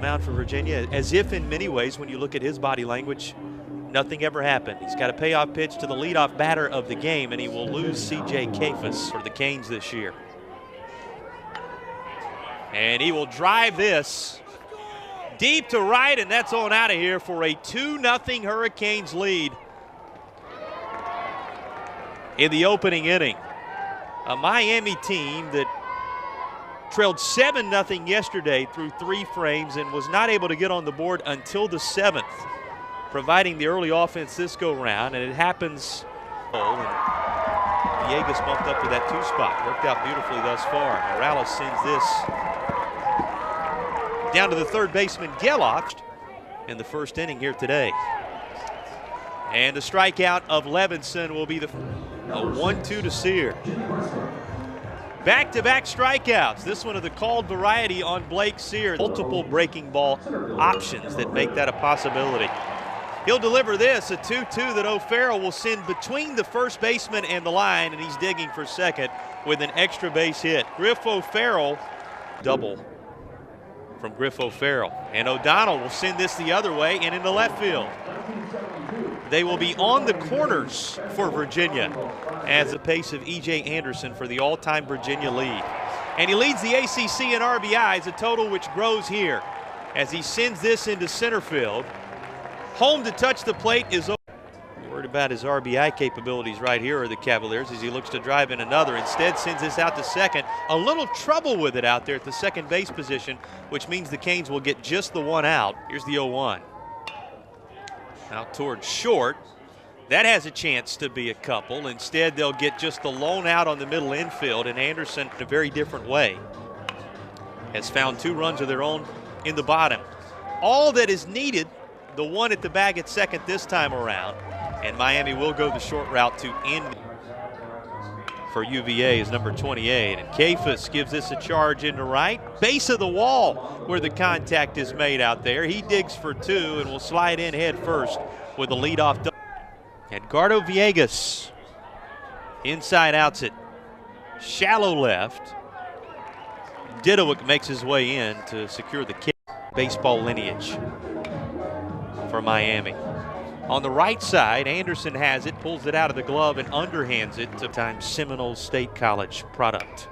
mound for Virginia, as if in many ways, when you look at his body language, nothing ever happened. He's got a payoff pitch to the leadoff batter of the game, and he will lose C.J. Cephas for the Canes this year. And he will drive this deep to right, and that's on out of here for a 2-0 Hurricanes lead in the opening inning. A Miami team that trailed 7-0 yesterday through 3 frames and was not able to get on the board until the 7th, providing the early offense this go-round, and it happens. And Villegas bumped up to that 2 spot. Worked out beautifully thus far. Morales sends this down to the third baseman, Geloff, in the first inning here today. And the strikeout of Levinson will be a 1-2 to Sear. Back-to-back strikeouts. This one of the called variety on Blake Sear. Multiple breaking ball options that make that a possibility. He'll deliver this, a 2-2 that O'Farrell will send between the first baseman and the line, and he's digging for second with an extra base hit. Griff O'Farrell, double from Griff O'Farrell. And O'Donnell will send this the other way and into left field. They will be on the corners for Virginia as the pace of E.J. Anderson for the all-time Virginia lead. And he leads the ACC in RBIs, a total which grows here as he sends this into center field. Home to touch the plate is worried about his RBI capabilities right here are the Cavaliers as he looks to drive in another. Instead sends this out to second. A little trouble with it out there at the second base position, which means the Canes will get just the one out. Here's the 0-1. Out towards short. That has a chance to be a couple. Instead, they'll get just the lone out on the middle infield, and Anderson, in a very different way, has found 2 runs of their own in the bottom. All that is needed, the one at the bag at second this time around, and Miami will go the short route to end for UVA is number 28. And Cephas gives this a charge into right. Base of the wall where the contact is made out there. He digs for 2 and will slide in head first with a leadoff double. Edgardo Villegas inside outs it. Shallow left. Didowick makes his way in to secure the kick. Baseball lineage for Miami. On the right side, Anderson has it, pulls it out of the glove and underhands it to time Seminole State College product.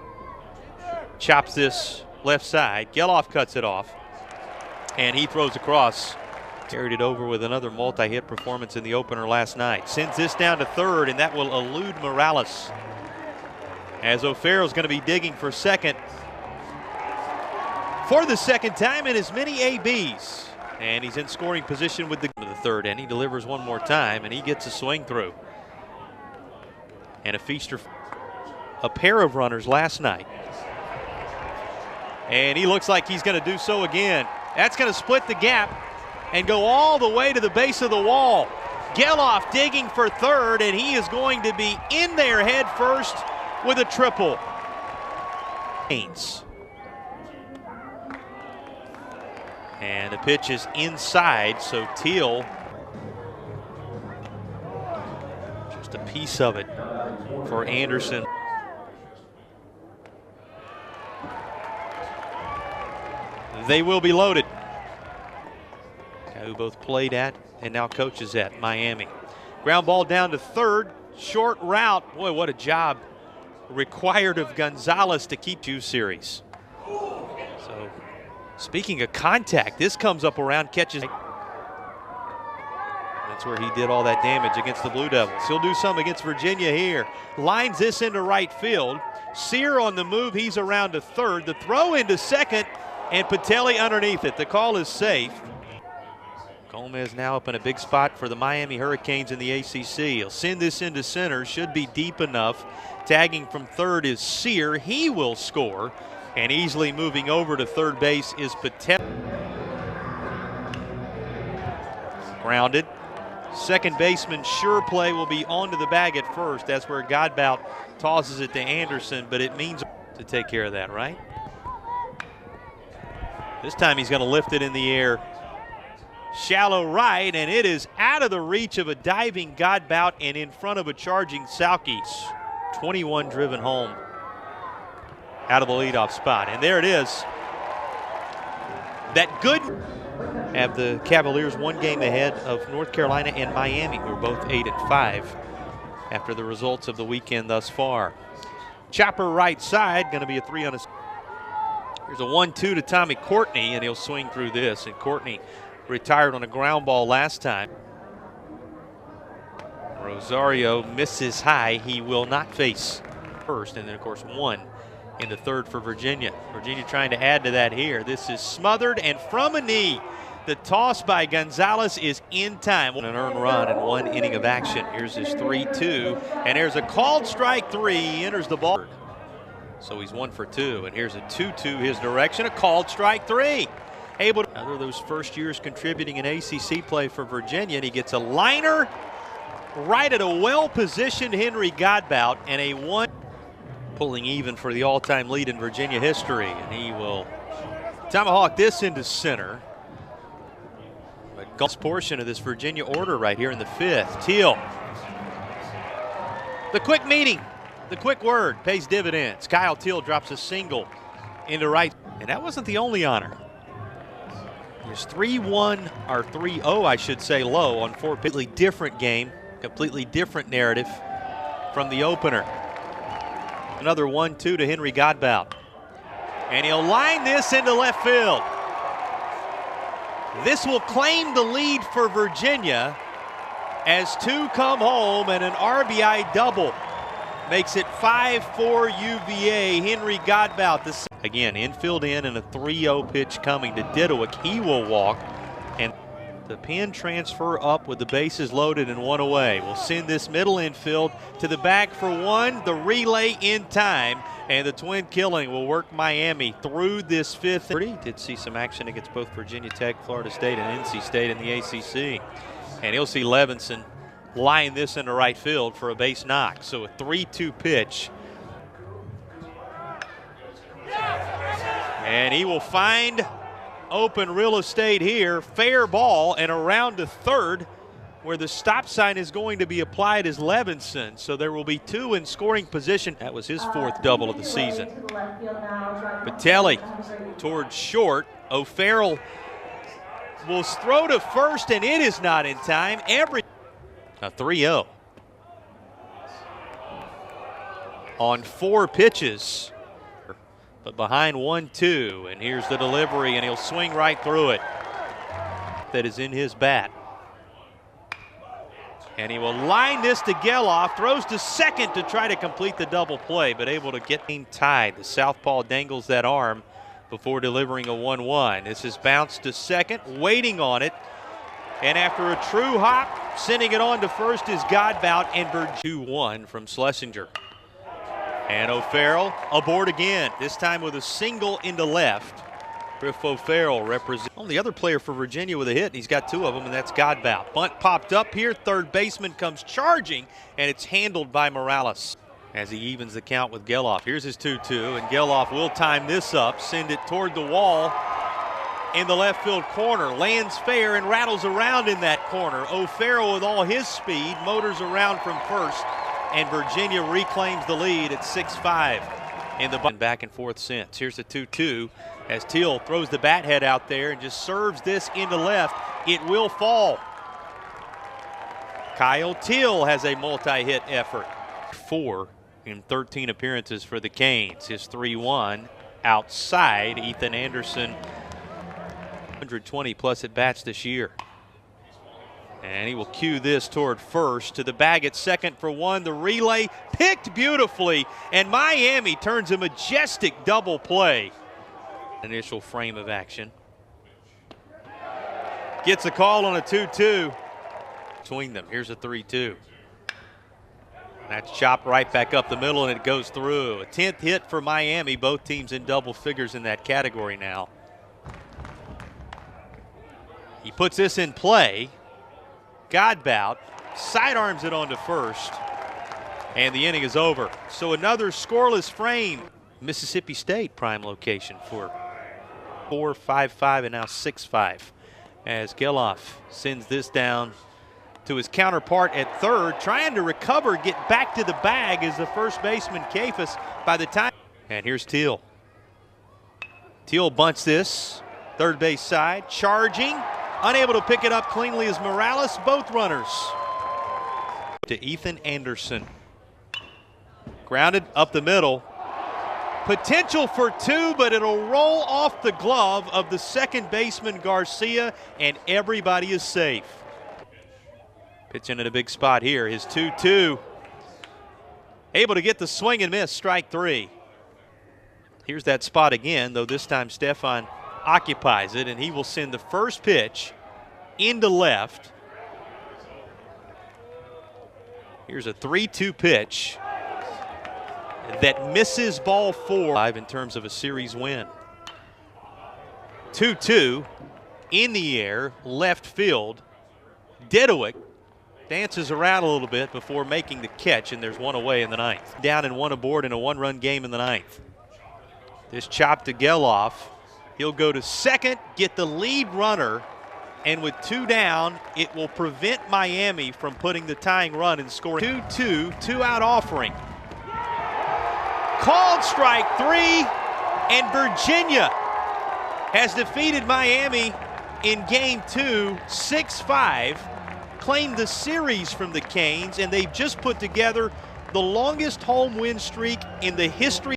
Chops this left side. Geloff cuts it off, and he throws across. Carried it over with another multi-hit performance in the opener last night. Sends this down to third, and that will elude Morales. As O'Farrell's going to be digging for second for the second time in as many ABs. And he's in scoring position with the third, and he delivers one more time, and he gets a swing through. And a feaster, a pair of runners last night. And he looks like he's going to do so again. That's going to split the gap and go all the way to the base of the wall. Geloff digging for third, and he is going to be in there head first with a triple. And the pitch is inside, so Teal, just a piece of it for Anderson. They will be loaded. Guy who both played at and now coaches at Miami. Ground ball down to third, short route. Boy, what a job required of Gonzalez to keep 2 series. So, speaking of contact, this comes up around, catches. That's where he did all that damage against the Blue Devils. He'll do some against Virginia here. Lines this into right field. Sear on the move, he's around to third. The throw into second, and Patelli underneath it. The call is safe. Gomez now up in a big spot for the Miami Hurricanes in the ACC. He'll send this into center, should be deep enough. Tagging from third is Sear. He will score. And easily moving over to third base is Patel. Grounded. Second baseman sure play will be onto the bag at first. That's where Godbout tosses it to Anderson, but it means to take care of that, right? This time he's going to lift it in the air. Shallow right, and it is out of the reach of a diving Godbout and in front of a charging Salkis. 21 driven home out of the leadoff spot. And there it is. that good. Have the Cavaliers one game ahead of North Carolina and Miami, who are both 8-5 after the results of the weekend thus far. Chopper right side, going to be a 3 on a. Here's a 1-2 to Tommy Courtney, and he'll swing through this. And Courtney retired on a ground ball last time. Rosario misses high. He will not face first, and then of course 1 in the third for Virginia. Virginia trying to add to that here. This is smothered and from a knee. The toss by Gonzalez is in time. An earned run in 1 inning of action. Here's his 3-2, and there's a called strike 3. He enters the ball. So he's 1 for 2, and here's a 2-2 his direction, a called strike 3. Able to another of those first years contributing in ACC play for Virginia, and he gets a liner right at a well-positioned Henry Godbout, and a 1 pulling even for the all-time lead in Virginia history, and he will tomahawk this into center. Golf's portion of this Virginia order right here in the 5th. Teal. The quick meeting, the quick word pays dividends. Kyle Teal drops a single into right. And that wasn't the only honor. There's 3-1 or 3-0, I should say, low on 4. Completely different game, completely different narrative from the opener. Another 1-2 to Henry Godbout. And he'll line this into left field. This will claim the lead for Virginia as 2 come home, and an RBI double makes it 5-4 UVA. Henry Godbout, again, infield in, and a 3-0 pitch coming to Didowick. He will walk, and the pin transfer up with the bases loaded and 1 away. We'll send this middle infield to the back for 1. The relay in time, and the twin killing will work Miami through this 5th. Did see some action against both Virginia Tech, Florida State, and NC State in the ACC. And he'll see Levinson line this into right field for a base knock. So a 3-2 pitch. And he will find open real estate here. Fair ball, and around to third, where the stop sign is going to be applied, is Levinson. So there will be 2 in scoring position. That was his 4th double of the season. Patelli towards short. O'Farrell will throw to first, and it is not in time. A 3-0 on 4 pitches, but behind 1-2. And here's the delivery, and he'll swing right through it. That is in his bat. And he will line this to Geloff, throws to second to try to complete the double play, but able to get him tied. The southpaw dangles that arm before delivering a 1-1. This is bounced to second, waiting on it. And after a true hop, sending it on to first is Godbout, and 2-1 from Schlesinger. And O'Farrell aboard again, this time with a single into left. Griff O'Farrell represents only other player for Virginia with a hit, and he's got 2 of them, and that's Godbout. Bunt popped up here, third baseman comes charging, and it's handled by Morales as he evens the count with Geloff. Here's his 2-2, and Geloff will time this up, send it toward the wall in the left field corner. Lands fair and rattles around in that corner. O'Farrell with all his speed motors around from first, and Virginia reclaims the lead at 6-5 in the back and forth since. Here's the 2-2 as Teal throws the bat head out there and just serves this into left. It will fall. Kyle Teal has a multi-hit effort. 4 in 13 appearances for the Canes. His 3-1 outside. Ethan Anderson, 120 plus at bats this year. And he will cue this toward first, to the bag at second for 1. The relay picked beautifully, and Miami turns a majestic double play. Initial frame of action. Gets a call on a 2-2 between them. Here's a 3-2. That's chopped right back up the middle, and it goes through. A 10th hit for Miami. Both teams in double figures in that category now. He puts this in play. Godbout sidearms it onto first, and the inning is over. So another scoreless frame. Mississippi State prime location for 4-5-5 and now 6-5 as Geloff sends this down to his counterpart at third, trying to recover, get back to the bag as the first baseman Kafis by the time. And here's Teal. Teal bunts this, Third base side, charging, unable to pick it up cleanly as Morales, both runners. To Ethan Anderson. Grounded up the middle. Potential for two, but it'll roll off the glove of the second baseman Garcia, and everybody is safe. Pitching in a big spot here, his 2-2. Able to get the swing and miss, strike three. Here's that spot again, though this time Stefan occupies it, and he will send the first pitch into left. Here's a 3-2 pitch that misses ball four in terms of a series win. 2-2 in the air, left field. Dedewick dances around a little bit before making the catch, and there's one away in the ninth. Down and one aboard in a one-run game in the ninth. This chop to Geloff. He'll go to second, get the lead runner, and with two down, it will prevent Miami from putting the tying run and scoring. 2-2, two-out offering. Called strike three, and Virginia has defeated Miami in game two, 6-5, claimed the series from the Canes, and they've just put together the longest home win streak in the history